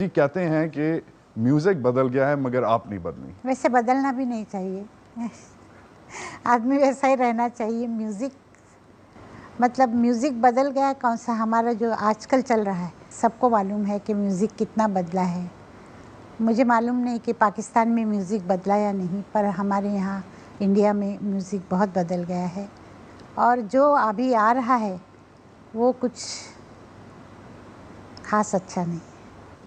जी कहते हैं कि म्यूज़िक बदल गया है मगर आप नहीं बदली। वैसे बदलना भी नहीं चाहिए आदमी वैसा ही रहना चाहिए। म्यूज़िक बदल गया है, कौन सा हमारा जो आजकल चल रहा है, सबको मालूम है कि म्यूज़िक कितना बदला है। मुझे मालूम नहीं कि पाकिस्तान में म्यूज़िक बदला या नहीं, पर हमारे यहाँ इंडिया में म्यूज़िक बहुत बदल गया है और जो अभी आ रहा है वो कुछ खास अच्छा नहीं।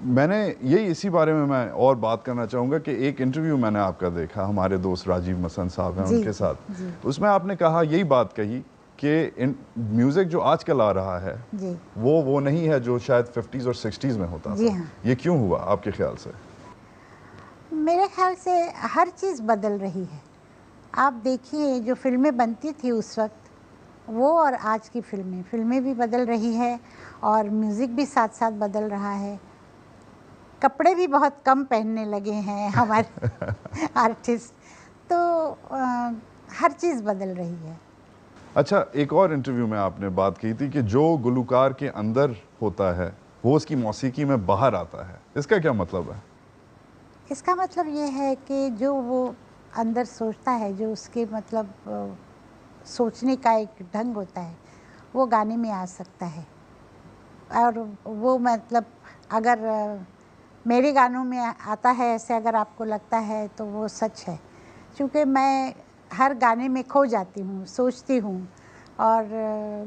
मैंने यही इसी बारे में मैं और बात करना चाहूँगा कि एक इंटरव्यू मैंने आपका देखा, हमारे दोस्त राजीव मसन साहब हैं उनके साथ, उसमें आपने कहा यही बात कही कि म्यूज़िक जो आजकल आ रहा है जी, वो नहीं है जो शायद 50s और 60s में होता जी था। हाँ। ये क्यों हुआ आपके ख्याल से? मेरे ख्याल से हर चीज़ बदल रही है। आप देखिए जो फ़िल्में बनती थी उस वक्त, वो और आज की फ़िल्में भी बदल रही है और म्यूज़िक भी साथ साथ बदल रहा है। कपड़े भी बहुत कम पहनने लगे हैं हमारे आर्टिस्ट, तो हर चीज़ बदल रही है। अच्छा, एक और इंटरव्यू में आपने बात की थी कि जो गुलूकार के अंदर होता है वो उसकी मौसीकी में बाहर आता है। इसका क्या मतलब है? इसका मतलब ये है कि जो वो अंदर सोचता है, जो उसके मतलब सोचने का एक ढंग होता है, वो गाने में आ सकता है। और वो मतलब अगर मेरे गानों में आता है ऐसे, अगर आपको लगता है तो वो सच है, क्योंकि मैं हर गाने में खो जाती हूँ, सोचती हूँ और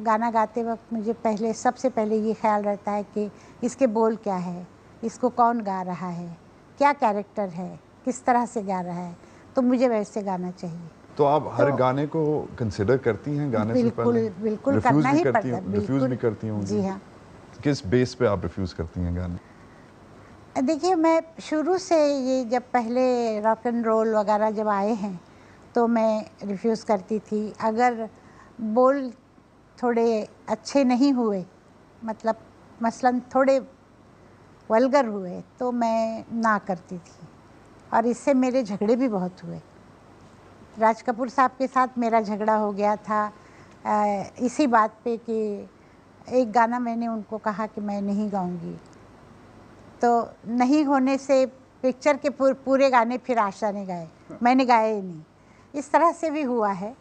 गाना गाते वक्त मुझे सबसे पहले ये ख्याल रहता है कि इसके बोल क्या है, इसको कौन गा रहा है, क्या कैरेक्टर है, किस तरह से गा रहा है, तो मुझे वैसे गाना चाहिए। तो आप हर तो गाने को कंसिडर करती हैं गाने से बिल्कुल, पहले? बिल्कुल रिफ्यूज़ करना भी ही करती पड़ता हैं, है, रिफ्यूज़ भी बिल्कुल। करती होंगी? जी हाँ। किस बेस पे आप रिफ्यूज़ करती हैं गाने? देखिए, मैं शुरू से ये जब पहले रॉक एंड रोल वगैरह जब आए हैं, तो मैं रिफ्यूज़ करती थी। अगर बोल थोड़े अच्छे नहीं हुए, मतलब मसलन थोड़े वल्गर हुए, तो मैं ना करती थी और इससे मेरे झगड़े भी बहुत हुए। राज कपूर साहब के साथ मेरा झगड़ा हो गया था इसी बात पे कि एक गाना मैंने उनको कहा कि मैं नहीं गाऊंगी, तो नहीं होने से पिक्चर के पूरे गाने फिर आशा ने गाए, मैंने गाए ही नहीं। इस तरह से भी हुआ है,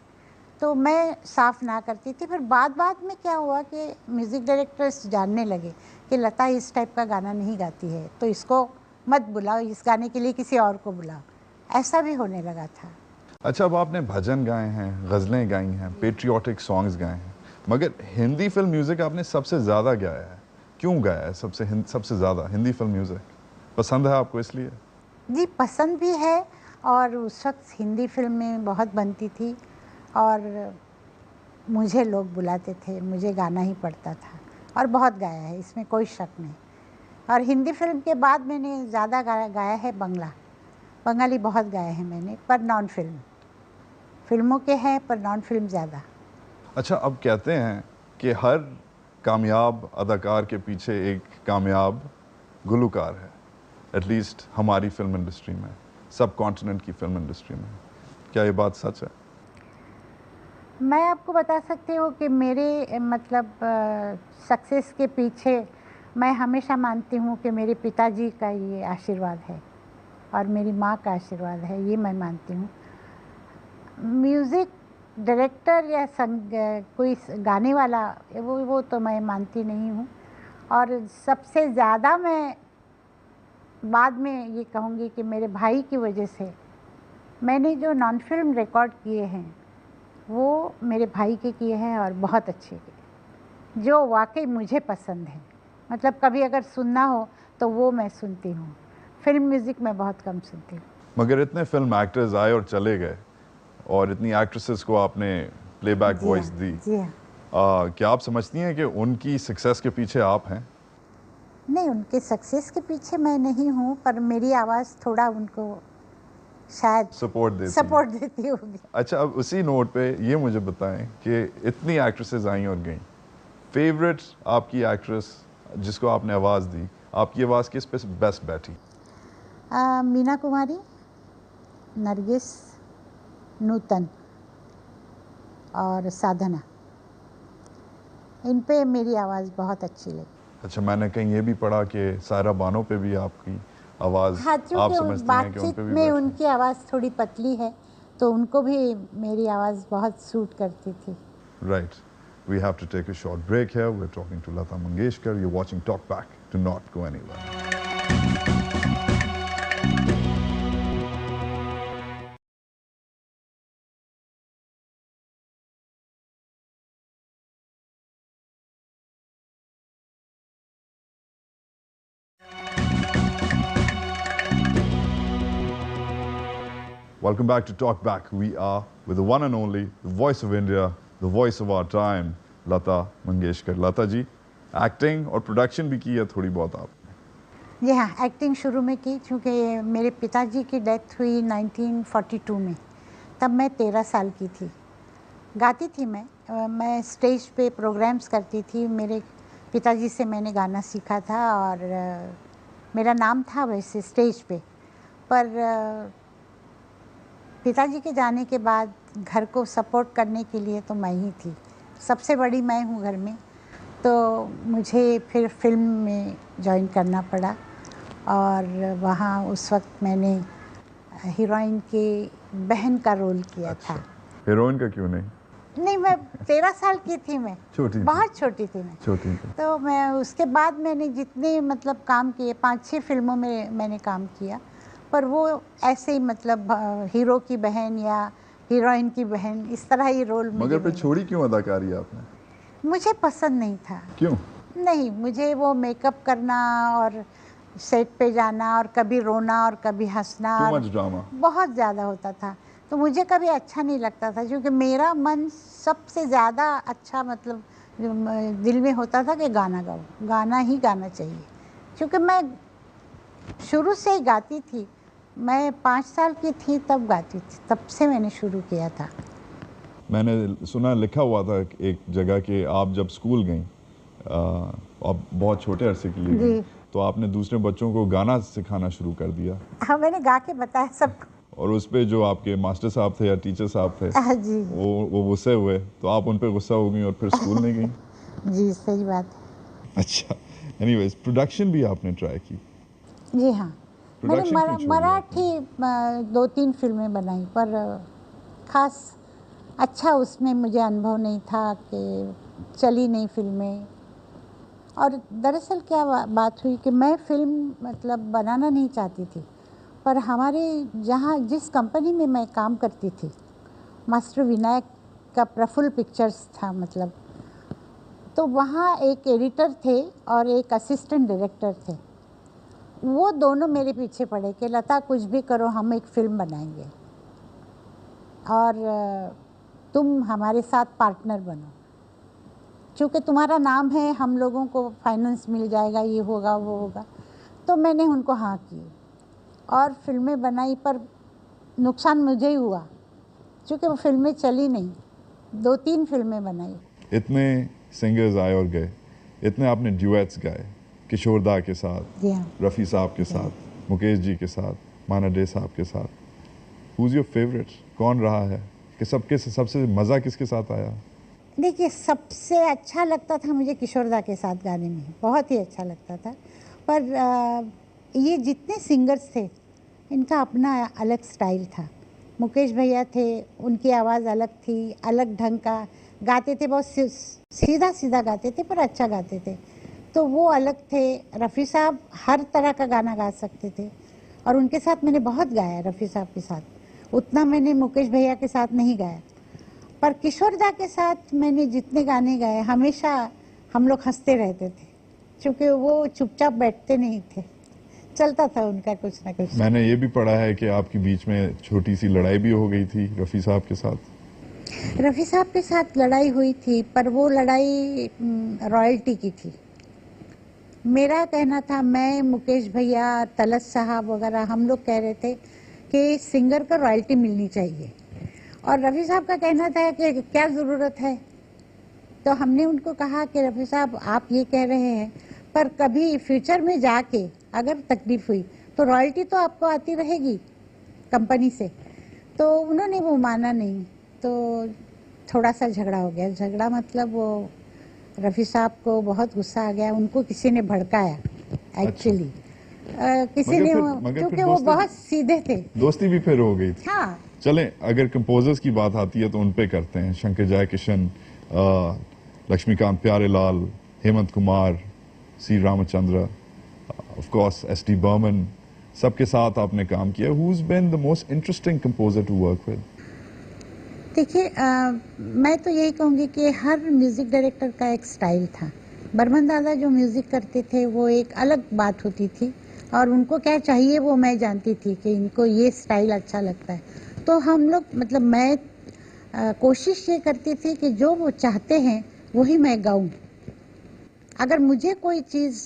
तो मैं साफ ना करती थी। फिर बाद में क्या हुआ कि म्यूज़िक डायरेक्टर्स जानने लगे कि लता इस टाइप का गाना नहीं गाती है, तो इसको मत बुलाओ, इस गाने के लिए किसी और को बुलाओ। ऐसा भी होने लगा था। अच्छा, अब आपने भजन गाए हैं, गज़लें गाई हैं, पेट्रियाटिक सॉन्ग्स गाए हैं, मगर हिंदी फ़िल्म म्यूज़िक आपने सबसे ज़्यादा गाया है। क्यों गाया है सबसे ज़्यादा हिंदी फ़िल्म म्यूज़िक? पसंद है आपको इसलिए? जी, पसंद भी है और उस वक्त हिंदी फिल्में बहुत बनती थी और मुझे लोग बुलाते थे, मुझे गाना ही पड़ता था और बहुत गाया है, इसमें कोई शक नहीं। और हिंदी फिल्म के बाद मैंने ज़्यादा गाया है बंगाली बहुत गाए हैं मैंने, पर नॉन फिल्म। फिल्मों के हैं पर नॉन फिल्म ज़्यादा। अच्छा, अब कहते हैं कि हर कामयाब अदाकार के पीछे एक कामयाब गुलूकार है, एटलीस्ट हमारी फ़िल्म इंडस्ट्री में, सब कॉन्टिनेंट की फ़िल्म इंडस्ट्री में। क्या ये बात सच है? मैं आपको बता सकती हूँ कि मेरे मतलब सक्सेस के पीछे मैं हमेशा मानती हूँ कि मेरे पिताजी का ये आशीर्वाद है और मेरी माँ का आशीर्वाद है, ये मैं मानती हूँ। म्यूज़िक डायरेक्टर या कोई गाने वाला वो तो मैं मानती नहीं हूँ। और सबसे ज़्यादा मैं बाद में ये कहूँगी कि मेरे भाई की वजह से मैंने जो नॉन फिल्म रिकॉर्ड किए हैं वो मेरे भाई के किए हैं और बहुत अच्छे किए, जो वाकई मुझे पसंद है। मतलब कभी अगर सुनना हो तो वो मैं सुनती हूँ। फिल्म म्यूज़िक मैं बहुत कम सुनती हूँ। मगर इतने फ़िल्म एक्टर्स आए और चले गए और इतनी एक्ट्रेसेस को आपने प्लेबैक जी वॉइस हाँ, दी। जी हाँ। क्या आप समझती हैं कि उनकी सक्सेस के पीछे आप हैं? नहीं, उनके सक्सेस के पीछे मैं नहीं हूँ, पर मेरी आवाज़ थोड़ा उनको शायद सपोर्ट देती है। सपोर्ट देती होगी। अच्छा, अब उसी नोट पे ये मुझे बताएं कि इतनी एक्ट्रेसेस आई और गईं, फेवरेट आपकी एक्ट्रेस जिसको आपने आवाज़ दी, आपकी आवाज़ किस पे बेस्ट बैठी? मीना कुमारी, नरगिस, नूतन और साधना, इन पे मेरी आवाज़ बहुत अच्छी लगी। अच्छा, मैंने कहीं ये भी पढ़ा कि सायरा बानो पे भी आपकी आवाज़ हाँ, आप क्योंकि समझती हैं कि उन बातचीत पे भी में बैठे? उनकी आवाज़ थोड़ी पतली है, तो उनको भी मेरी आवाज़ बहुत सूट करती थी। Right. We have to take a short break here. We're talking to Lata Mangeshkar. You're watching Talk Back. Do not go anywhere. Welcome back to Talk Back. We are with the one and only, the voice of India, the voice of our time, Lata Mangeshkar. Lata ji, acting और production भी की है थोड़ी बहुत आपने। जी हाँ, acting शुरू में की, क्योंकि मेरे पिताजी की डेथ हुई 1942 में, तब मैं 13 साल की थी। गाती थी मैं स्टेज पे प्रोग्राम्स करती थी। मेरे पिताजी से मैंने गाना सीखा था और मेरा नाम था वैसे स्टेज पे, पर पिताजी के जाने के बाद घर को सपोर्ट करने के लिए तो मैं ही थी, सबसे बड़ी मैं हूँ घर में, तो मुझे फिर फिल्म में जॉइन करना पड़ा और वहाँ उस वक्त मैंने हीरोइन की बहन का रोल किया था। हीरोइन का क्यों नहीं? नहीं, मैं 13 साल की थी, मैं छोटी थी। बहुत छोटी थी मैं। छोटी थी। तो मैं उसके बाद मैंने जितने मतलब काम किए, 5-6 फिल्मों में मैंने काम किया, पर वो ऐसे ही मतलब हीरो की बहन या हीरोइन की बहन, इस तरह ही रोल मुझे मगर फिर मिले। छोड़ी क्यों अदाकारी आपने? मुझे पसंद नहीं था। क्यों? नहीं, मुझे वो मेकअप करना और सेट पे जाना और कभी रोना और कभी हंसना Too और much drama. बहुत ज़्यादा होता था, तो मुझे कभी अच्छा नहीं लगता था, क्योंकि मेरा मन सबसे ज़्यादा अच्छा मतलब दिल में होता था कि गाना गाओ, गाना ही गाना चाहिए, क्योंकि मैं शुरू से ही गाती थी। मैं 5 साल की थी तब गाती थी, तब से मैंने शुरू किया था। मैंने सुना लिखा हुआ था एक जगह कि आप जब स्कूल गई, आप बहुत छोटे अरसे के लिए गई, तो आपने दूसरे बच्चों को गाना सिखाना शुरू कर दिया। हाँ, मैंने गा के बताया सबको। और उस पे जो आपके मास्टर साहब थे या टीचर साहब थे, जी वो गुस्से हुए, तो आप उन पे गुस्सा हो गई और फिर स्कूल नहीं गई। जी, सही बात है। अच्छा, एनीवेज, प्रोडक्शन भी आपने ट्राई की? जी हाँ, मैंने प्रोडक्शन क्यों छोड़ी मराठी 2-3 फिल्में बनाई, पर खास अच्छा उसमें मुझे अनुभव नहीं था कि चली नहीं फिल्में। और दरअसल क्या बात हुई कि मैं फिल्म मतलब बनाना नहीं चाहती थी, पर हमारे जहाँ जिस कंपनी में मैं काम करती थी, मास्टर विनायक का प्रफुल्ल पिक्चर्स था मतलब, तो वहाँ एक एडिटर थे और एक असिस्टेंट डायरेक्टर थे। वो दोनों मेरे पीछे पड़े कि लता कुछ भी करो, हम एक फ़िल्म बनाएंगे और तुम हमारे साथ पार्टनर बनो, क्योंकि तुम्हारा नाम है, हम लोगों को फाइनेंस मिल जाएगा, ये होगा वो होगा। तो मैंने उनको हाँ की और फिल्में बनाई, पर नुकसान मुझे ही हुआ, क्योंकि वो फिल्में चली नहीं। 2-3 फिल्में बनाई। इतने सिंगर्स आए और गए, इतने आपने ड्यूएट्स गाए, किशोर दा के साथ, जी हाँ। रफ़ी साहब के साथ, मुकेश जी के साथ, माना डे साहब के साथ। Who is your favourite? कौन रहा है कि सबके सबसे मज़ा किसके साथ आया? देखिए, सबसे अच्छा लगता था मुझे किशोर दा के साथ गाने में, बहुत ही अच्छा लगता था। पर ये जितने सिंगर्स थे, इनका अपना अलग स्टाइल था। मुकेश भैया थे, उनकी आवाज़ अलग थी, अलग ढंग का गाते थे, बहुत सीधा सीधा गाते थे, पर अच्छा गाते थे, तो वो अलग थे। रफ़ी साहब हर तरह का गाना गा सकते थे और उनके साथ मैंने बहुत गाया, रफ़ी साहब के साथ उतना मैंने मुकेश भैया के साथ नहीं गाया। पर किशोर दा के साथ मैंने जितने गाने गाए, हमेशा हम लोग हंसते रहते थे, क्योंकि वो चुपचाप बैठते नहीं थे, चलता था उनका कुछ ना कुछ। मैंने ये भी पढ़ा है कि आपके बीच में छोटी सी लड़ाई भी हो गई थी रफ़ी साहब के साथ। रफ़ी साहब के साथ लड़ाई हुई थी, पर वो लड़ाई रॉयल्टी की थी। मेरा कहना था, मैं, मुकेश भैया, तलत साहब वगैरह, हम लोग कह रहे थे कि सिंगर को रॉयल्टी मिलनी चाहिए, और रफ़ी साहब का कहना था कि क्या ज़रूरत है। तो हमने उनको कहा कि रफ़ी साहब, आप ये कह रहे हैं, पर कभी फ्यूचर में जाके अगर तकलीफ़ हुई तो रॉयल्टी तो आपको आती रहेगी कंपनी से। तो उन्होंने वो माना नहीं, तो थोड़ा सा झगड़ा हो गया। झगड़ा मतलब वो रफ़ी साहब को बहुत गुस्सा आ गया, उनको किसी ने भड़काया एक्चुअली। किसी ने, क्योंकि वो बहुत सीधे थे। दोस्ती भी फिर हो गई थी। हाँ। चलें, अगर कंपोजर्स की बात आती है तो उन पे करते हैं। Shankar Jaikishan, Laxmikant Pyarelal, Hemant Kumar, C Ramchandra, of course S D. Burman, सबके साथ आपने काम किया। Who's been the most interesting composer to work with? देखिए, मैं तो यही कहूँगी कि हर म्यूज़िक डायरेक्टर का एक स्टाइल था। बर्मन दादा जो म्यूज़िक करते थे वो एक अलग बात होती थी, और उनको क्या चाहिए वो मैं जानती थी कि इनको ये स्टाइल अच्छा लगता है। तो हम लोग, मतलब मैं कोशिश ये करती थी कि जो वो चाहते हैं वही मैं गाऊं। अगर मुझे कोई चीज़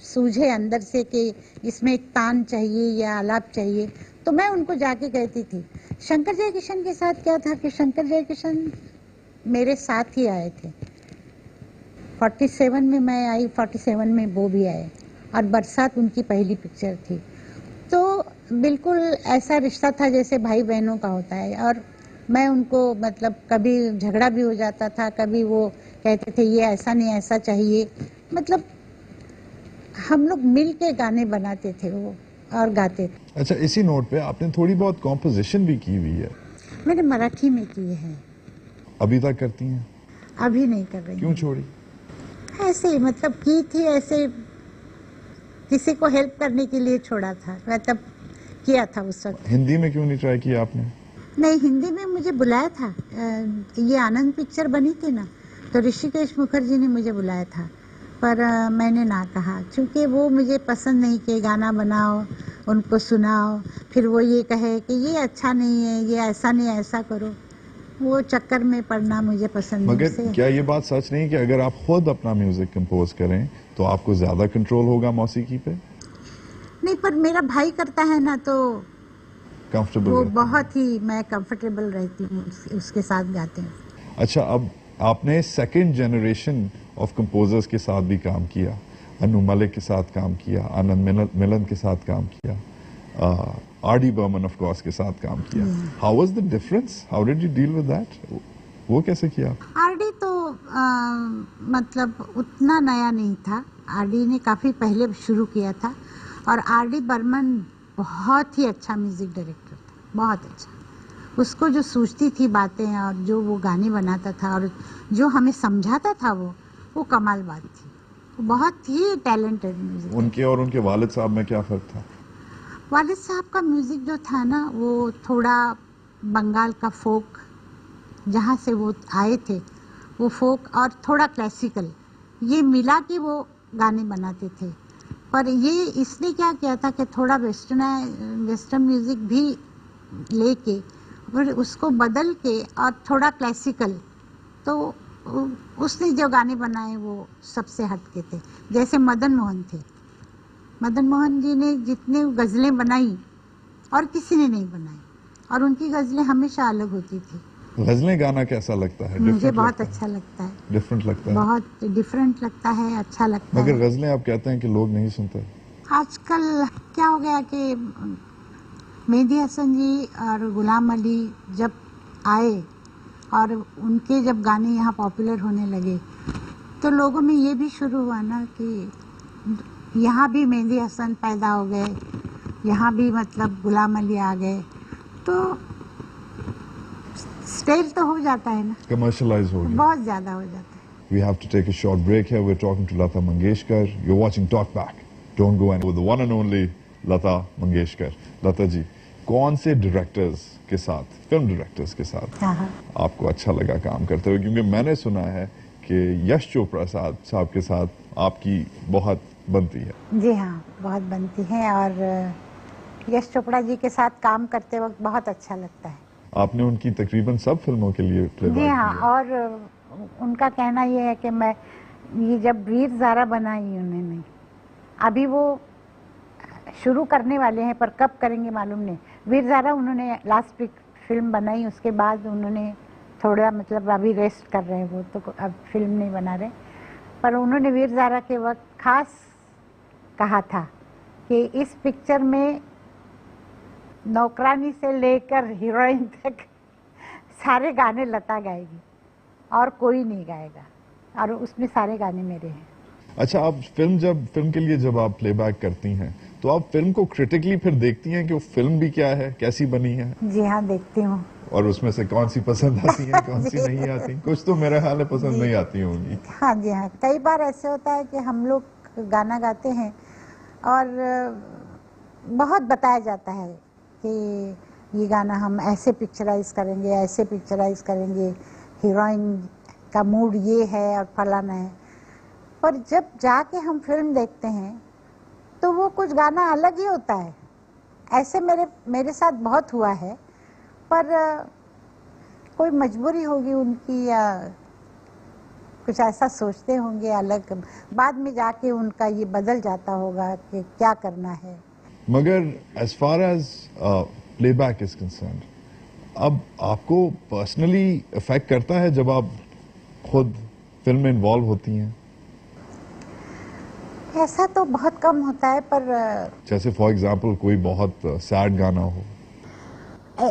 सूझे अंदर से कि इसमें एक तान चाहिए या आलाप चाहिए, तो मैं उनको जाके कहती थी। शंकर जयकिशन के साथ क्या था कि शंकर जयकिशन मेरे साथ ही आए थे। 47 में मैं आई, 47 में वो भी आए, और बरसात उनकी पहली पिक्चर थी। तो बिल्कुल ऐसा रिश्ता था जैसे भाई बहनों का होता है। और मैं उनको, मतलब कभी झगड़ा भी हो जाता था, कभी वो कहते थे ये ऐसा नहीं ऐसा चाहिए, मतलब हम लोग मिल के गाने बनाते थे वो और गाते थे। अच्छा, इसी नोट पे आपने थोड़ी बहुत कॉम्पोजिशन भी की हुई है। मैंने मराठी में की है। अभी तक करती हैं? अभी नहीं कर रही। क्यों छोड़ी? ऐसे, मतलब की थी ऐसे, किसी को हेल्प करने के लिए छोड़ा था, मतलब किया था उस वक्त। हिंदी में क्यों नहीं ट्राई किया आपने? नहीं, हिंदी में मुझे बुलाया था। ये आनंद पिक्चर बनी थी ना, तो ऋषिकेश मुखर्जी ने मुझे बुलाया था, पर मैंने ना कहा, क्योंकि वो मुझे पसंद नहीं कि गाना बनाओ, उनको सुनाओ, फिर वो ये कहे कि ये अच्छा नहीं है, ये ऐसा नहीं, ऐसा करो। वो चक्कर में पड़ना मुझे पसंद नहीं। मगर क्या ये बात सच नहीं कि अगर आप खुद अपना म्यूजिक कंपोज करें तो आपको ज्यादा कंट्रोल होगा मौसीकी पे? नहीं, पर मेरा भाई करता है ना, तो कंफर्टेबल वो बहुत ही, मैं कंफर्टेबल रहती हूँ उसके साथ गाते हैं। अच्छा, अब आपने सेकंड जनरेशन ऑफ कंपोजर्स के साथ भी काम किया। अनु मलिक के साथ काम किया, आनंद मिलन के साथ काम किया, आर.डी. बर्मन ऑफ कोर्स के साथ काम किया। How was the difference? How did you deal with that? वो कैसे किया? आर.डी. तो मतलब उतना नया नहीं था। आर.डी. ने काफ़ी पहले शुरू किया था, और आर.डी. बर्मन बहुत ही अच्छा म्यूज़िक डायरेक्टर था, बहुत अच्छा। उसको जो सूझती थी बातें, और जो वो गाने बनाता था, और जो हमें समझाता था, वो कमाल बात थी। वो बहुत ही टैलेंटेड म्यूज़िक। उनके और उनके वालिद साहब में क्या फ़र्क था? वालिद साहब का म्यूज़िक जो था ना, वो थोड़ा बंगाल का फोक, जहाँ से वो आए थे, वो फोक और थोड़ा क्लासिकल, ये मिला के वो गाने बनाते थे। पर ये इसने क्या किया था कि थोड़ा वेस्टर्न म्यूज़िक भी लेके और उसको बदल के और थोड़ा क्लासिकल, तो उसने जो गाने बनाए वो सबसे हटके थे। जैसे मदन मोहन थे, मदन मोहन जी ने जितने गज़लें बनाई और किसी ने नहीं बनाई, और उनकी गज़लें हमेशा अलग होती थी। गज़लें गाना कैसा लगता है? मुझे बहुत अच्छा लगता है। डिफरेंट लगता है? बहुत डिफरेंट लगता है, अच्छा लगता है। मगर गज़लें आप कहते हैं कि लोग नहीं सुनते। आजकल क्या हो गया कि मेहंदी हसन जी और गुलाम अली जब आए और उनके जब गाने यहाँ पॉपुलर होने लगे, तो लोगों में ये भी शुरू हुआ ना कि यहाँ भी मेहंदी हसन पैदा हो गए, यहाँ भी मतलब गुलाम अली आ गए, तो स्टेल तो हो जाता है ना, कमर्शलाइज हो गया, बहुत ज़्यादा हो जाता है। We have to take a short break here. We're talking to Lata Mangeshkar. You're watching Talk Back. Don't go anywhere. With the one and only Lata Mangeshkar. Lata जी, कौन से डायरेक्टर्स के साथ, फिल्म डायरेक्टर्स के साथ आपको अच्छा लगा काम करते हुए? क्योंकि मैंने सुना है कि यश चोपड़ा साहब के साथ आपकी बहुत बनती है। जी हाँ, बहुत बनती है, और यश चोपड़ा जी के साथ काम करते वक्त बहुत अच्छा लगता है। आपने उनकी तकरीबन सब फिल्मों के लिए प्लेबैक जी हाँ, किया। और उनका कहना ये है कि मैं ये जब वीर ज़ारा बनाई उन्होंने, अभी वो शुरू करने वाले हैं, पर कब करेंगे मालूम नहीं। वीर ज़ारा उन्होंने लास्ट वीक फिल्म बनाई, उसके बाद उन्होंने थोड़ा, मतलब अभी रेस्ट कर रहे हैं वो, तो अब फिल्म नहीं बना रहे। पर उन्होंने वीर ज़ारा के वक्त खास कहा था कि इस पिक्चर में नौकरानी से लेकर हीरोइन तक सारे गाने लता गाएगी और कोई नहीं गाएगा। और उसमें सारे गाने मेरे हैं। अच्छा, आप फिल्म के लिए जब आप प्लेबैक करती हैं तो आप फिल्म को क्रिटिकली फिर देखती हैं कि वो फिल्म भी क्या है, कैसी बनी है, जी हाँ, देखती हूँ। और उसमें से कौन सी पसंद आती है, कौन सी जी। नहीं आती? कुछ तो मेरा ख्याल है पसंद जी। नहीं आती होंगी। हाँ जी हाँ, कई बार ऐसे होता है कि हम लोग गाना गाते हैं और बहुत बताया जाता है कि ये गाना हम ऐसे पिक्चराइज करेंगे, ऐसे पिक्चराइज करेंगे, हीरोइन का मूड ये है और फलाना है। पर जब जाके हम फिल्म देखते हैं तो वो कुछ गाना अलग ही होता है। ऐसे मेरे साथ बहुत हुआ है, पर कोई मजबूरी होगी उनकी या कुछ ऐसा सोचते होंगे अलग, बाद में जाके उनका ये बदल जाता होगा कि क्या करना है। मगर as far as playback is concerned, अब आपको पर्सनली इफेक्ट करता है जब आप खुद फिल्म में इन्वॉल्व होती हैं? ऐसा तो बहुत कम होता है, पर जैसे फॉर एग्जांपल कोई बहुत सैड गाना हो।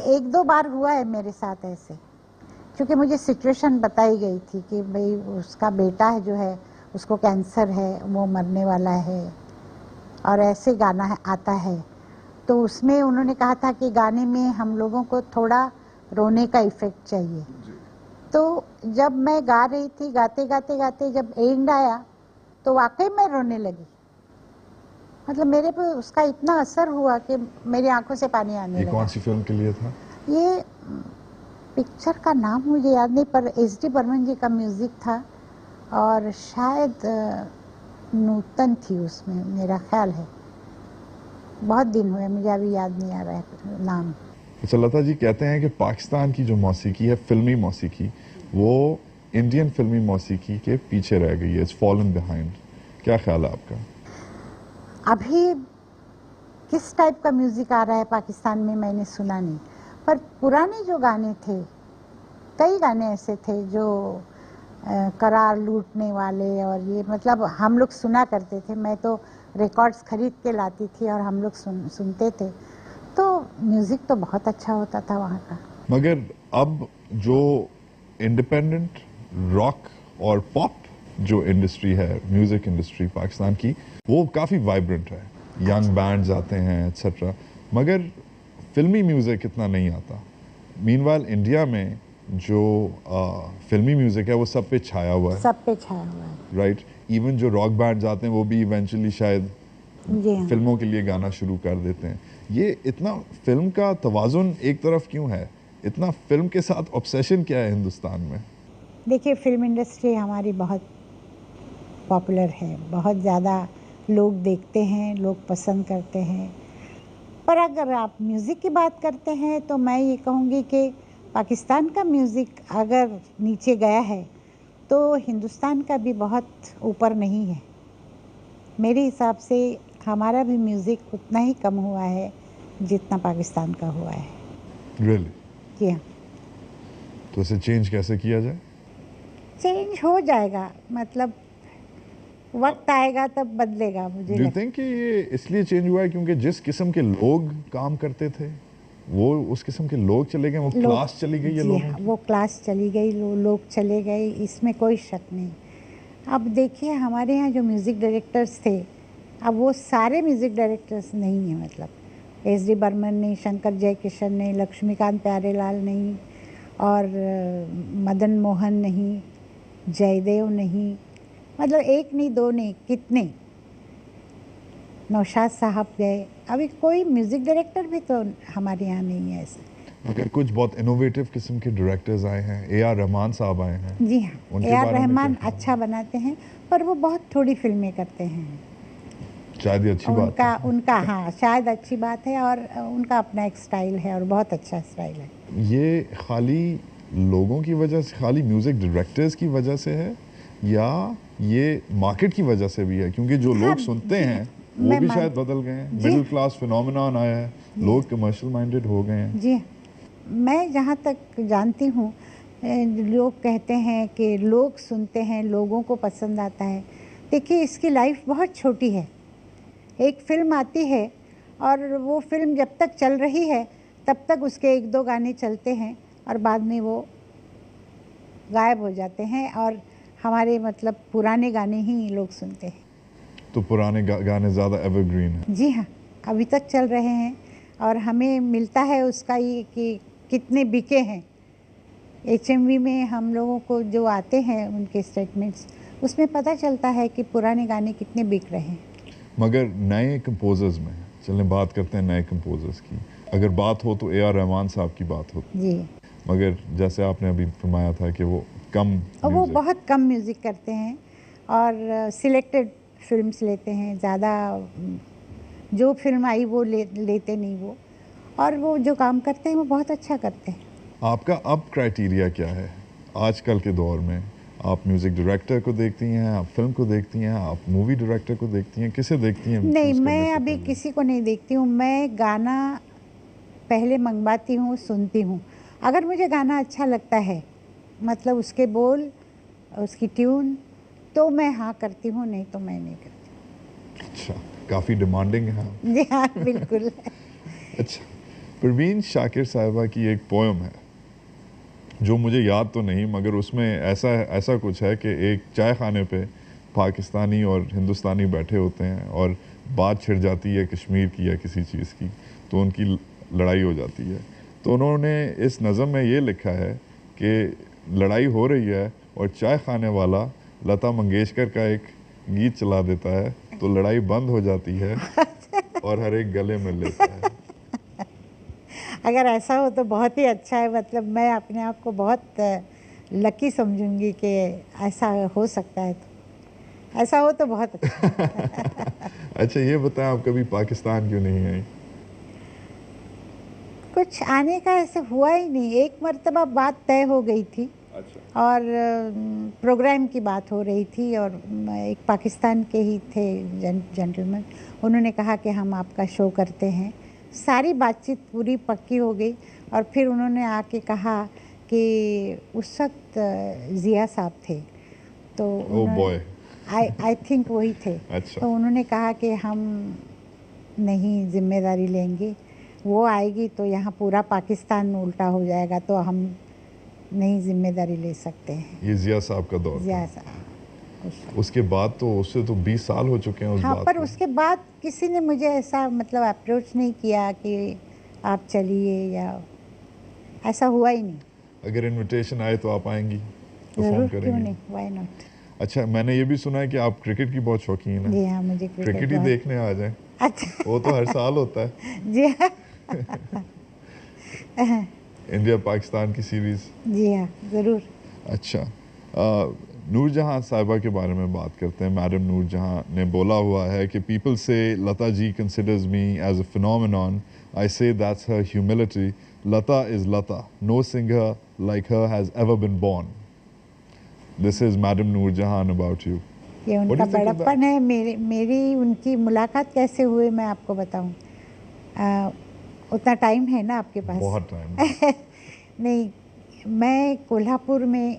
एक दो बार हुआ है मेरे साथ ऐसे, क्योंकि मुझे सिचुएशन बताई गई थी कि भाई उसका बेटा है जो है उसको कैंसर है, वो मरने वाला है और ऐसे गाना है आता है। तो उसमें उन्होंने कहा था कि गाने में हम लोगों को थोड़ा रोने का इफेक्ट चाहिए। तो जब मैं गा रही थी, गाते गाते गाते जब एंड आया तो वाकई मैं रोने लगी। मतलब मेरे पे उसका इतना असर हुआ कि मेरी आंखों से पानी आने ये लगा। कौन सी फिल्म के लिए था? ये पिक्चर का नाम मुझे याद नहीं, पर एस डी बर्मन जी का म्यूजिक था और शायद नूतन थी उसमें, मेरा ख्याल है। बहुत दिन हुए, मुझे अभी याद नहीं आ रहा है नाम। अच्छा, लता जी कहते हैं कि पाकिस्तान की जो मौसीकी है, फिल्मी मौसीकी, वो इंडियन फिल्मी मौसीकी के पीछे रह गई है, इट्स फॉलन बिहाइंड। क्या ख्याल है आपका? अभी किस टाइप का म्यूजिक आ रहा है पाकिस्तान में मैंने सुना नहीं, पर पुराने जो गाने थे, कई गाने ऐसे थे जो करार लूटने वाले और ये, मतलब हम लोग सुना करते थे। मैं तो रिकॉर्ड्स खरीद के लाती थी और हम लोग सुनते थे। तो म्यूजिक तो बहुत अच्छा होता था वहाँ का। मगर अब जो इंडिपेंडेंट रॉक और पॉप जो इंडस्ट्री है, म्यूजिक इंडस्ट्री पाकिस्तान की, वो काफ़ी वाइब्रेंट है। यंग बैंड्स आते हैं एक्सेट्रा, मगर फिल्मी म्यूजिक इतना नहीं आता। मीनवाइल इंडिया में जो फिल्मी म्यूजिक है वो सब पे छाया हुआ है, सब पे छाया हुआ है। राइट। इवन जो रॉक बैंड्स आते हैं वो भी इवेंचुअली शायद जी हाँ। फिल्मों के लिए गाना शुरू कर देते हैं। ये इतना फिल्म का तवाजुन एक तरफ क्यों है? इतना फिल्म के साथ ऑब्सेशन क्या है हिंदुस्तान में? देखिए, फिल्म इंडस्ट्री हमारी बहुत पॉपुलर है, बहुत ज़्यादा लोग देखते हैं, लोग पसंद करते हैं। पर अगर आप म्यूज़िक की बात करते हैं तो मैं ये कहूँगी कि पाकिस्तान का म्यूज़िक अगर नीचे गया है तो हिंदुस्तान का भी बहुत ऊपर नहीं है। मेरे हिसाब से हमारा भी म्यूज़िक उतना ही कम हुआ है जितना पाकिस्तान का हुआ है। Really? जी हाँ। तो इसे चेंज कैसे किया जाए? चेंज हो जाएगा, मतलब वक्त आएगा तब बदलेगा। मुझे डू यू थिंक कि ये इसलिए चेंज हुआ है क्योंकि जिस किस्म के लोग काम करते थे वो उस किस्म के लोग चले गए, वो क्लास चली गई है जी लोगों हाँ, की? वो क्लास चली गई, लोग चले गए, इसमें कोई शक नहीं। अब देखिए, हमारे यहाँ जो म्यूज़िक डायरेक्टर्स थे, अब वो सारे म्यूज़िक डायरेक्टर्स नहीं हैं। मतलब एस डी बर्मन नहीं, शंकर जयकिशन नहीं, लक्ष्मीकांत प्यारेलाल नहीं, और मदन मोहन नहीं, जयदेव नहीं, मतलब एक नहीं, दो नहीं, कितने, नौशाद साहब गए। अभी कोई म्यूज़िक डायरेक्टर भी तो हमारे यहाँ नहीं है ऐसे। मगर कुछ बहुत इनोवेटिव किस्म के डायरेक्टर्स आए हैं, ए आर रहमान साहब आए हैं। जी हाँ, उनके ए आर बारे में रहमान क्या? अच्छा बनाते हैं, पर वो बहुत थोड़ी फिल्में करते हैं। शायद ये अच्छी बात है। उनका हाँ, शायद अच्छी बात है, और उनका अपना एक स्टाइल है और बहुत अच्छा स्टाइल है। ये खाली लोगों की वजह से, खाली म्यूजिक डायरेक्टर्स की वजह से है या ये मार्केट की वजह से भी है? क्योंकि जो लोग सुनते हैं वो भी शायद बदल गए हैं, मिडिल क्लास फिनोमेनन आया है, लोग कमर्शियल माइंडेड हो गए हैं। जी, मैं जहाँ तक जानती हूँ, लोग कहते हैं कि लोग सुनते हैं, लोगों को पसंद आता है। देखिए, इसकी लाइफ बहुत छोटी है। एक फिल्म आती है और वो फिल्म जब तक चल रही है तब तक उसके एक दो गाने चलते हैं और बाद में वो गायब हो जाते हैं। और हमारे मतलब पुराने गाने ही लोग सुनते हैं। तो पुराने गाने ज़्यादा एवरग्रीन हैं। जी हाँ, अभी तक चल रहे हैं और हमें मिलता है उसका ये कि कितने बिके हैं। HMV में हम लोगों को जो आते हैं उनके स्टेटमेंट्स, उसमें पता चलता है कि पुराने गाने कितने बिक रहे हैं। मगर नए कंपोजर्स में चलें बात करते हैं नए कंपोजर्स की। अगर बात हो तो AR रहमान साहब की बात हो, जी, मगर जैसे आपने अभी फरमाया था कि वो कम और वो म्यूजिक, बहुत कम म्यूज़िक करते हैं और सिलेक्टेड फिल्म्स लेते हैं, ज़्यादा जो फिल्म आई वो लेते नहीं वो, और वो जो काम करते हैं वो बहुत अच्छा करते हैं। आपका अब क्राइटेरिया क्या है आजकल के दौर में? आप म्यूज़िक डायरेक्टर को देखती हैं, आप फिल्म को देखती हैं, आप मूवी डायरेक्टर को देखती हैं, किसे देखती हैं? नहीं, choose करने मैं से अभी पहले? किसी को नहीं देखती हूँ। मैं गाना पहले मंगवाती हूँ, सुनती हूँ। अगर मुझे गाना अच्छा लगता है, मतलब उसके बोल, उसकी ट्यून, तो मैं हाँ करती हूँ, नहीं तो मैं नहीं करती। अच्छा, काफ़ी डिमांडिंग है आप। जी हाँ, बिल्कुल। अच्छा, परवीन शाकिर साहिबा की एक पोएम है जो मुझे याद तो नहीं, मगर उसमें ऐसा कुछ है कि एक चाय खाने पे पाकिस्तानी और हिंदुस्तानी बैठे होते हैं और बात छिड़ जाती है कश्मीर की या किसी चीज़ की, तो उनकी लड़ाई हो जाती है। तो उन्होंने इस नज़म में ये लिखा है कि लड़ाई हो रही है और चाय खाने वाला लता मंगेशकर का एक गीत चला देता है, तो लड़ाई बंद हो जाती है और हर एक गले मिल लेता है। अगर ऐसा हो तो बहुत ही अच्छा है। मतलब मैं अपने आप को बहुत लकी समझूंगी कि ऐसा हो सकता है। तो ऐसा हो तो बहुत अच्छा। अच्छा, ये बताएं आप कभी पाकिस्तान क्यों नहीं आई? कुछ आने का ऐसे हुआ ही नहीं। एक मर्तबा बात तय हो गई थी। अच्छा। और प्रोग्राम की बात हो रही थी और एक पाकिस्तान के ही थे जेंटलमैन, उन्होंने कहा कि हम आपका शो करते हैं। सारी बातचीत पूरी पक्की हो गई और फिर उन्होंने आके कहा कि उस वक्त ज़िया साहब थे, तो बॉय। आई थिंक वही थे। अच्छा। तो उन्होंने कहा कि हम नहीं जिम्मेदारी लेंगे, वो आएगी तो यहाँ पूरा पाकिस्तान उल्टा हो जाएगा, तो हम नहीं जिम्मेदारी ले सकते हैं। ये जिया साहब का दौर ज़िया था। साहब उसके बाद तो उससे तो 20 साल हो चुके हैं उस हाँ, बात पर को। उसके बाद किसी ने मुझे ऐसा मतलब अप्रोच नहीं किया कि आप चलिए, या ऐसा हुआ ही नहीं। अगर इनविटेशन आए तो आप आएंगी, परफॉर्म ज़रूर, क्यों करेंगी? नहीं, व्हाई नॉट। अच्छा, मैंने ये भी सुना है कि आप क्रिकेट की बहुत शौकीन जी हैं। हाँ, मुझे क्रिकेट क्रिकेट ही बहुत देखने आ जाएं, अच्छा। वो तो हर साल होता है। जी हाँ। इंडिया पाकिस्तान की सीरीज़। जी हाँ, ज़रूर। अच्छा, नूरजहां साहिबा के बारे में बात करते हैं। मैडम नूरजहां ने बोला हुआ है कि पीपल से Lata ji considers me as a phenomenon, I say that's her humility, Lata is Lata, no singer like her has ever been born. This is madam Noorjahan about you. ये What do उनका you think of that? बड़प्पन है। मेरी उनकी मुलाकात कैसे हुई मैं आपको बताऊं। उतना टाइम है ना आपके पास? बहुत टाइम। नहीं, मैं कोल्हापुर में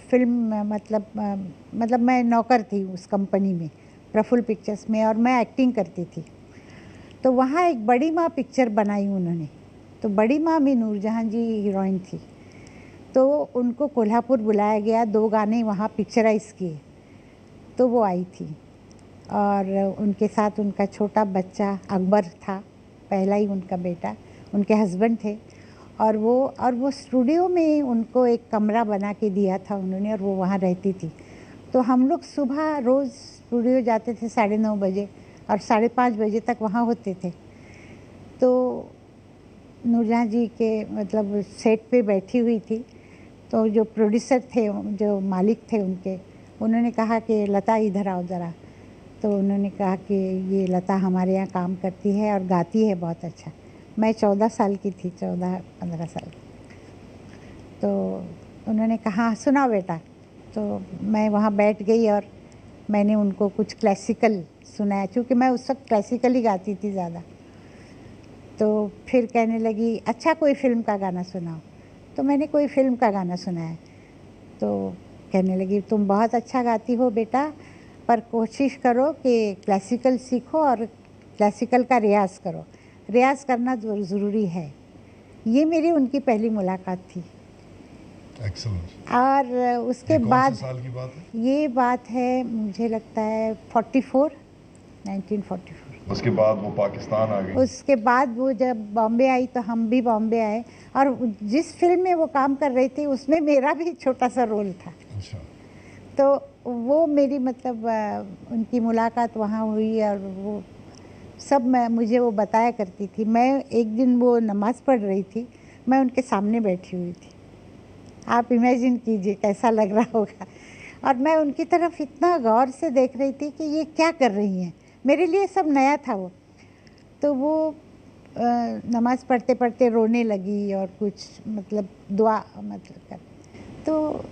फिल्म मतलब मैं नौकर थी उस कंपनी में, प्रफुल्ल पिक्चर्स में, और मैं एक्टिंग करती थी। तो वहाँ एक बड़ी माँ पिक्चर बनाई उन्होंने। तो बड़ी माँ में नूरजहां जी हीरोइन थी। तो उनको कोल्हापुर बुलाया गया, 2 गाने वहाँ पिक्चराइज किए, तो वो आई थी। और उनके साथ उनका छोटा बच्चा अकबर था, पहला ही उनका बेटा, उनके हस्बैंड थे। और वो स्टूडियो में उनको एक कमरा बना के दिया था उन्होंने, और वो वहाँ रहती थी। तो हम लोग सुबह रोज़ स्टूडियो जाते थे 9:30 बजे और 5:30 बजे तक वहाँ होते थे। तो नूरजहां जी के मतलब सेट पे बैठी हुई थी, तो जो प्रोड्यूसर थे, जो मालिक थे उनके, उन्होंने कहा कि लता इधर आओ ज़रा। तो उन्होंने कहा कि ये लता हमारे यहाँ काम करती है और गाती है बहुत अच्छा। मैं 14 साल की थी, 14-15 साल की। तो उन्होंने कहा सुनाओ बेटा। तो मैं वहाँ बैठ गई और मैंने उनको कुछ क्लासिकल सुनाया, क्योंकि मैं उस वक्त क्लासिकल ही गाती थी ज़्यादा। तो फिर कहने लगी अच्छा कोई फिल्म का गाना सुनाओ। तो मैंने कोई फिल्म का गाना सुनाया। तो कहने लगी तुम बहुत अच्छा गाती हो बेटा, पर कोशिश करो कि क्लासिकल सीखो और क्लासिकल का रियाज़ करो, रियाज़ करना ज़रूरी है। ये मेरी उनकी पहली मुलाकात थी। एक्सीलेंट। और उसके कौन बाद से साल की बात है? ये बात है मुझे लगता है 1944। उसके बाद वो पाकिस्तान आ गई। उसके बाद वो जब बॉम्बे आई तो हम भी बॉम्बे आए, और जिस फिल्म में वो काम कर रही थी उसमें मेरा भी छोटा सा रोल था। अच्छा। तो वो मेरी मतलब उनकी मुलाकात वहाँ हुई, और वो सब मुझे वो बताया करती थी। मैं एक दिन वो नमाज़ पढ़ रही थी, मैं उनके सामने बैठी हुई थी। आप इमेजिन कीजिए कैसा लग रहा होगा। और मैं उनकी तरफ इतना गौर से देख रही थी कि ये क्या कर रही हैं, मेरे लिए सब नया था वो। तो वो नमाज़ पढ़ते पढ़ते रोने लगी और कुछ मतलब दुआ मतलब कर। तो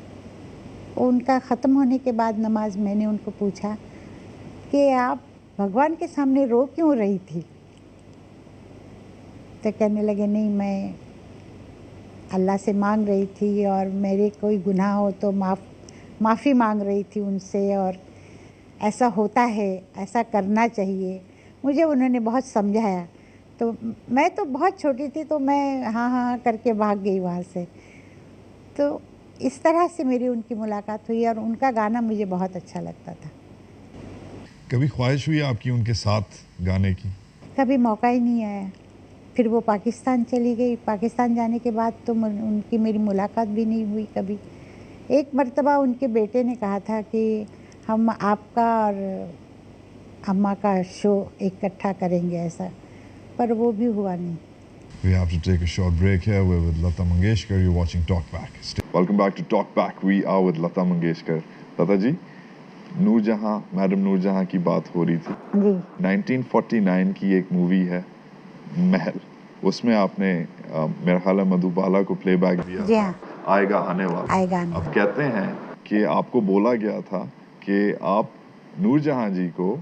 उनका ख़त्म होने के बाद नमाज मैंने उनको पूछा कि आप भगवान के सामने रो क्यों रही थी? तो कहने लगे नहीं, मैं अल्लाह से मांग रही थी, और मेरे कोई गुनाह हो तो माफ़ी मांग रही थी उनसे, और ऐसा होता है, ऐसा करना चाहिए। मुझे उन्होंने बहुत समझाया। तो मैं तो बहुत छोटी थी, तो मैं हाँ हाँ करके भाग गई वहाँ से। तो इस तरह से मेरी उनकी मुलाकात हुई, और उनका गाना मुझे बहुत अच्छा लगता था। कभी ख्वाहिश हुई आपकी उनके साथ गाने की? कभी मौका ही नहीं आया। फिर वो पाकिस्तान चली गई। पाकिस्तान जाने के बाद तो उनकी मेरी मुलाकात भी नहीं हुई कभी। एक मर्तबा उनके बेटे ने कहा था कि हम आपका और अम्मा का शो इकट्ठा करेंगे ऐसा, पर वो भी हुआ नहीं। We have to take a short break here. We're with Lata Mangeshkar. You're watching Talk Back. Welcome back to Talk Back. We are with Lata Mangeshkar. Lata ji, Noorjahan, madam Noorjahan की बात हो रही थी जी। 1949 की एक मूवी है महल, उसमें आपने मेरा ख्याल है मधुबाला को प्लेबैक दिया जी था, हाँ। आएगा आने वाला। आएगा आने अब वाला। कहते हैं कि आपको बोला गया था कि आप नूरजहां जी को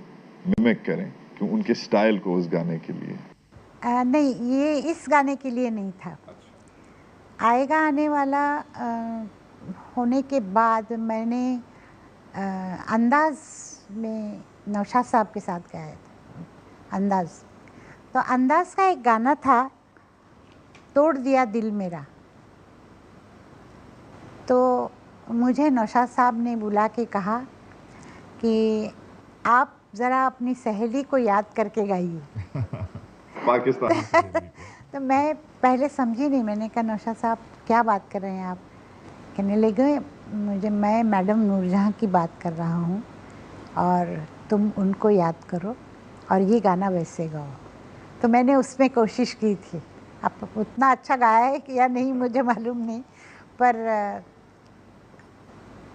मिमिक करें, कि उनके स्टाइल को उस गाने के लिए। नहीं, ये इस गाने के लिए नहीं था। आएगा आने वाला होने के बाद मैंने अंदाज़ में नौशाद साहब के साथ गाया था। अंदाज़, तो अंदाज़ का एक गाना था, तोड़ दिया दिल मेरा। तो मुझे नौशाद साहब ने बुला के कहा कि आप ज़रा अपनी सहेली को याद करके गाइए। पाकिस्तानी सहेली को। तो मैं पहले समझी नहीं। मैंने कहा नौशाद साहब क्या बात कर रहे हैं आप? कहने लगे मैं मैडम नूरजहां की बात कर रहा हूँ, और तुम उनको याद करो और ये गाना वैसे गाओ। तो मैंने उसमें कोशिश की थी। अब उतना अच्छा गाया है कि या नहीं मुझे मालूम नहीं, पर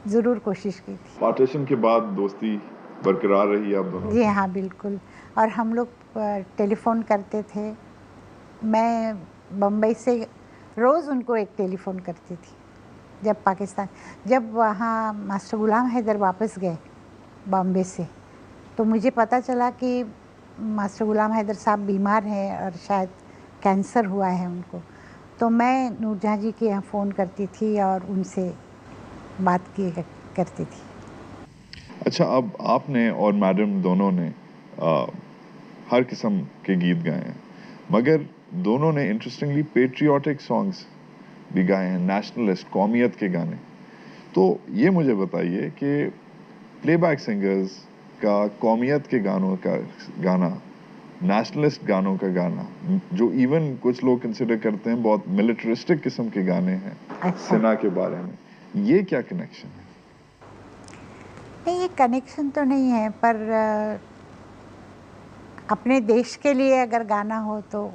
ज़रूर कोशिश की थी। पार्टीशन के बाद दोस्ती बरकरार रही आप दोनों? जी हाँ, बिल्कुल। और हम लोग टेलीफ़ोन करते थे। मैं बम्बई से रोज़ उनको एक टेलीफ़ोन करती थी। जब पाकिस्तान, जब वहाँ मास्टर गुलाम हैदर वापस गए बॉम्बे से, तो मुझे पता चला कि मास्टर गुलाम हैदर साहब बीमार हैं और शायद कैंसर हुआ है उनको। तो मैं नूरजहां जी के यहाँ फ़ोन करती थी और उनसे बात करती थी। अच्छा, अब आपने और मैडम दोनों ने हर किस्म के गीत गाए हैं, मगर दोनों ने इंटरेस्टिंगली पेट्रियाटिक सॉन्ग्स भी गाए हैं, नेशनलिस्ट, कौमियत के गाने। तो ये मुझे बताइए कि प्लेबैक सिंगर्स का कौमियत के गानों का गाना, नेशनलिस्ट गानों का गाना, जो इवन कुछ लोग कंसिडर करते हैं बहुत मिलिटरिस्टिक किस्म के गाने हैं, अच्छा। सेना के बारे में, ये क्या कनेक्शन है? नहीं, ये कनेक्शन तो नहीं है, पर अपने देश के लिए अगर गाना हो तो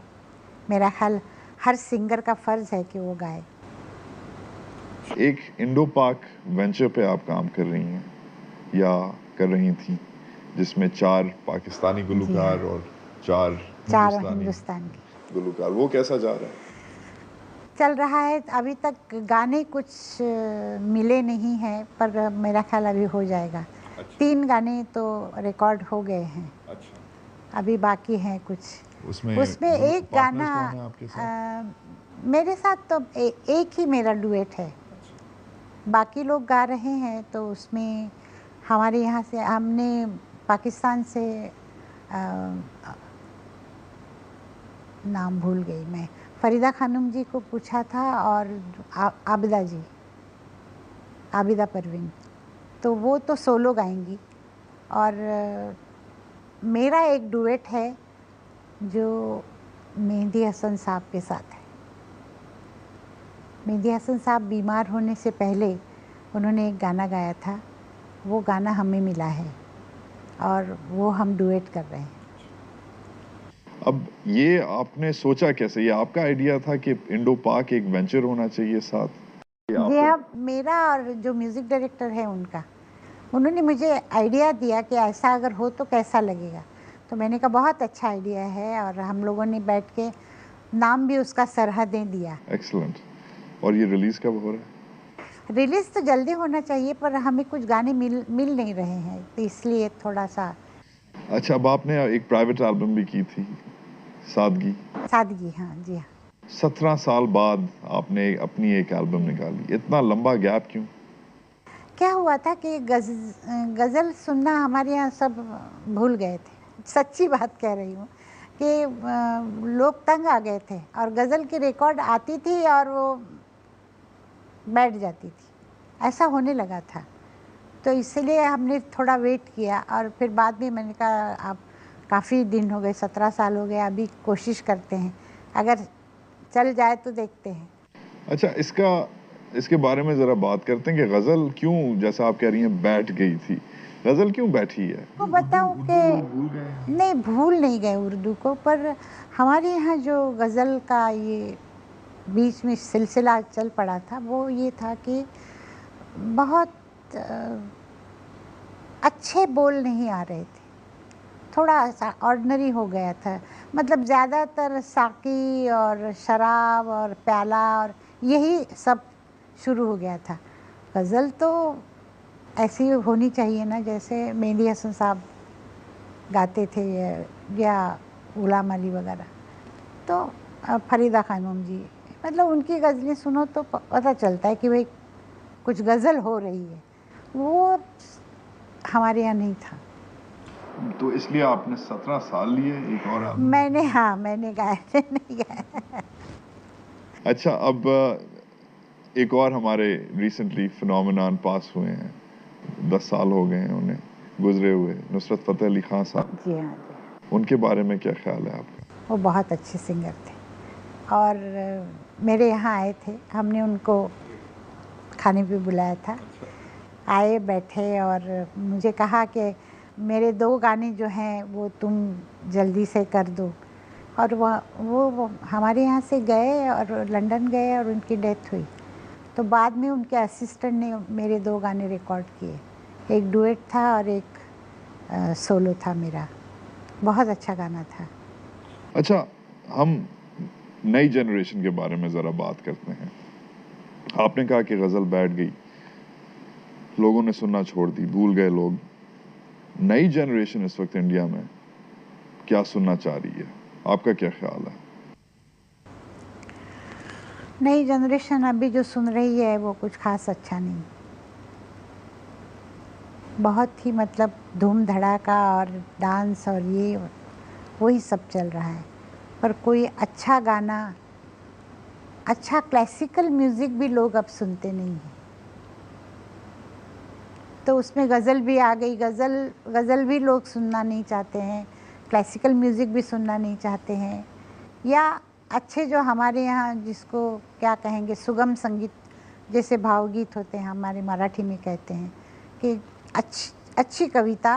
मेरा ख्याल हर सिंगर का फ़र्ज़ है कि वो गाए। एक इंडो पाक वेंचर पे आप काम कर रही हैं या कर रही थी, जिसमें 4 पाकिस्तानी गुलकार और 4 हिंदुस्तान की गुलकार, वो कैसा जा रहा है? चल रहा है। अभी तक गाने कुछ मिले नहीं हैं, पर मेरा ख्याल अभी हो जाएगा। अच्छा। 3 गाने तो रिकॉर्ड हो गए हैं। अच्छा। अभी बाकी हैं कुछ। उसमें एक गाना कौन है आपके साथ? मेरे साथ तो एक ही मेरा डुएट है। बाकी लोग गा रहे हैं, तो उसमें हमारे यहाँ से हमने पाकिस्तान से नाम भूल गई मैं, फरीदा खानम जी को पूछा था, और आबिदा जी। आबिदा परवीन, तो वो तो सोलो गाएंगी। और मेरा एक डुएट है जो मेहंदी हसन साहब के साथ है। मेहंदी हसन साहब बीमार होने से पहले उन्होंने एक गाना गाया था, वो गाना हमें मिला है और वो हम डुएट कर रहे हैं। अब ये आपने सोचा कैसे? ये आपका आइडिया था कि इंडो पाक एक वेंचर होना चाहिए साथ? जी हाँ, मेरा और जो म्यूज़िक डायरेक्टर है उनका, उन्होंने मुझे आइडिया दिया कि ऐसा अगर हो तो कैसा लगेगा। तो मैंने कहा बहुत अच्छा आइडिया है, और हम लोगों ने बैठ के नाम भी उसका सरहदें दिया। एक्सीलेंट। और ये रिलीज कब हो रहा है? रिलीज़ तो जल्दी होना चाहिए, पर हमें कुछ गाने मिल नहीं रहे हैं, तो इसलिए थोड़ा सा। अच्छा, अब आपने एक प्राइवेट एल्बम भी की थी, सादगी। सादगी, हाँ जी हाँ। 17 साल बाद आपने अपनी एक एल्बम निकाली, इतना लंबा गैप क्यों? क्या हुआ था कि गज़ल सुनना हमारे यहाँ सब भूल गए थे। सच्ची बात कह रही हूँ कि लोग तंग आ गए थे, और गज़ल की रिकॉर्ड आती थी और वो बैठ जाती थी, ऐसा होने लगा था। तो इसलिए हमने थोड़ा वेट किया, और फिर बाद में मैंने कहा अब काफ़ी दिन हो गए, 17 साल हो गए, अभी कोशिश करते हैं, अगर चल जाए तो देखते हैं। अच्छा, इसके बारे में ज़रा बात करते हैं कि गज़ल क्यों, जैसा आप कह रही हैं, बैठ गई थी। गज़ल क्यों बैठी है? तो बताऊं कि नहीं, भूल नहीं गए उर्दू को, पर हमारे यहाँ जो गज़ल का ये बीच में सिलसिला चल पड़ा था, वो ये था कि बहुत अच्छे बोल नहीं आ रहे थे, थोड़ा सा ऑर्डिनरी हो गया था। मतलब ज़्यादातर साकी और शराब और प्याला और यही सब शुरू हो गया था। गज़ल तो ऐसी होनी चाहिए ना, जैसे मेहंदी हसन साहब गाते थे, या गुलाम अली वगैरह। तो फरीदा खानम जी, मतलब उनकी गज़लें सुनो तो पता चलता है कि भाई कुछ गज़ल हो रही है। वो हमारे यहाँ नहीं था। तो इसलिए आपने 17 साल लिए एक और एल्बम? मैंने गाया नहीं गाया। अच्छा, अब एक और हमारे रिसेंटली फिनोमेनन पास हुए हैं, 10 साल हो गए हैं उन्हें गुजरे हुए, नुसरत फ़तेह अली खान साहब। जी हाँ जी। उनके बारे में क्या ख्याल है आपका? वो बहुत अच्छे सिंगर थे, और मेरे यहाँ आए थे, हमने उनको खाने पे बुलाया था। आए, बैठे, और मुझे कहा कि मेरे 2 गाने जो हैं वो तुम जल्दी से कर दो। और वो हमारे यहाँ से गए और लंदन गए, और उनकी डेथ हुई। तो बाद में उनके असिस्टेंट ने मेरे 2 गाने रिकॉर्ड किए, एक डुएट था और एक सोलो था मेरा। बहुत अच्छा गाना था। अच्छा, हम नई जनरेशन के बारे में ज़रा बात करते हैं। आपने कहा कि गज़ल बैठ गई, लोगों ने सुनना छोड़ दी, भूल गए लोग। नई जनरेशन इस वक्त इंडिया में क्या सुनना चाह रही है, आपका क्या ख्याल है? नई जनरेशन अभी जो सुन रही है वो कुछ खास अच्छा नहीं, बहुत ही मतलब धूम धड़ाका और डांस और ये वही सब चल रहा है, पर कोई अच्छा गाना, अच्छा क्लासिकल म्यूज़िक भी लोग अब सुनते नहीं हैं। तो उसमें गज़ल भी आ गई, गज़ल भी लोग सुनना नहीं चाहते हैं, क्लासिकल म्यूज़िक भी सुनना नहीं चाहते हैं, या अच्छे जो हमारे यहाँ जिसको क्या कहेंगे, सुगम संगीत जैसे भावगीत होते हैं, हमारे मराठी में कहते हैं कि अच्छी कविता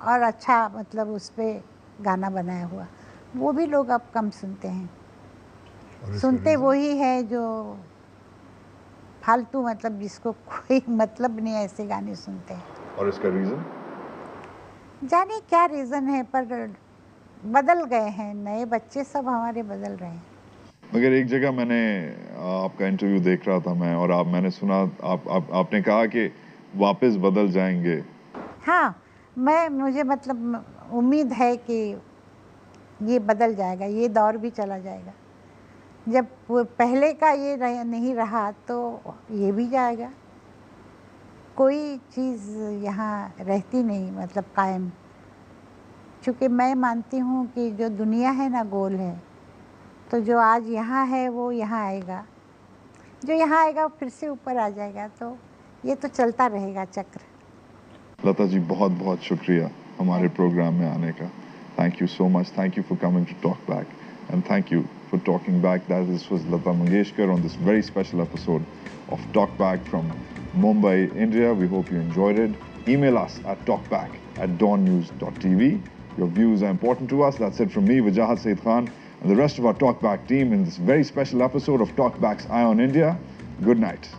और अच्छा मतलब उस पर गाना बनाया हुआ, वो भी लोग अब कम सुनते हैं। सुनते वही है जो फालतू, मतलब जिसको कोई मतलब नहीं, ऐसे गाने सुनते हैं। और इसका रीज़न? जाने क्या रीज़न है, पर बदल गए हैं, नए बच्चे सब हमारे बदल रहे हैं। मगर एक जगह मैंने आपका इंटरव्यू देख रहा था मैं, और मैंने सुना आपने कहा कि वापस बदल जाएंगे। हाँ, मुझे मतलब उम्मीद है कि ये बदल जाएगा, ये दौर भी चला जाएगा। जब वो पहले का ये नहीं रहा तो ये भी जाएगा। कोई चीज़ यहाँ रहती नहीं, मतलब कायम। चूँकि मैं मानती हूँ कि जो दुनिया है ना, गोल है, तो जो आज यहाँ है वो यहाँ आएगा, जो यहाँ आएगा फिर से ऊपर आ जाएगा। तो ये तो चलता रहेगा चक्र। लता जी बहुत बहुत शुक्रिया हमारे प्रोग्राम में आने का. Thank you so much. Thank you for coming to Talk Back. And thank you for talking back. This was Lata Mangeshkar on this very special episode of Talk Back from Mumbai, India. We hope you enjoyed it. Email us at talkback@dawnnews.tv. Your views are important to us. That's it from me, Wajahat Said Khan, and the rest of our Talk Back team in this very special episode of Talk Back's Eye on India. Good night.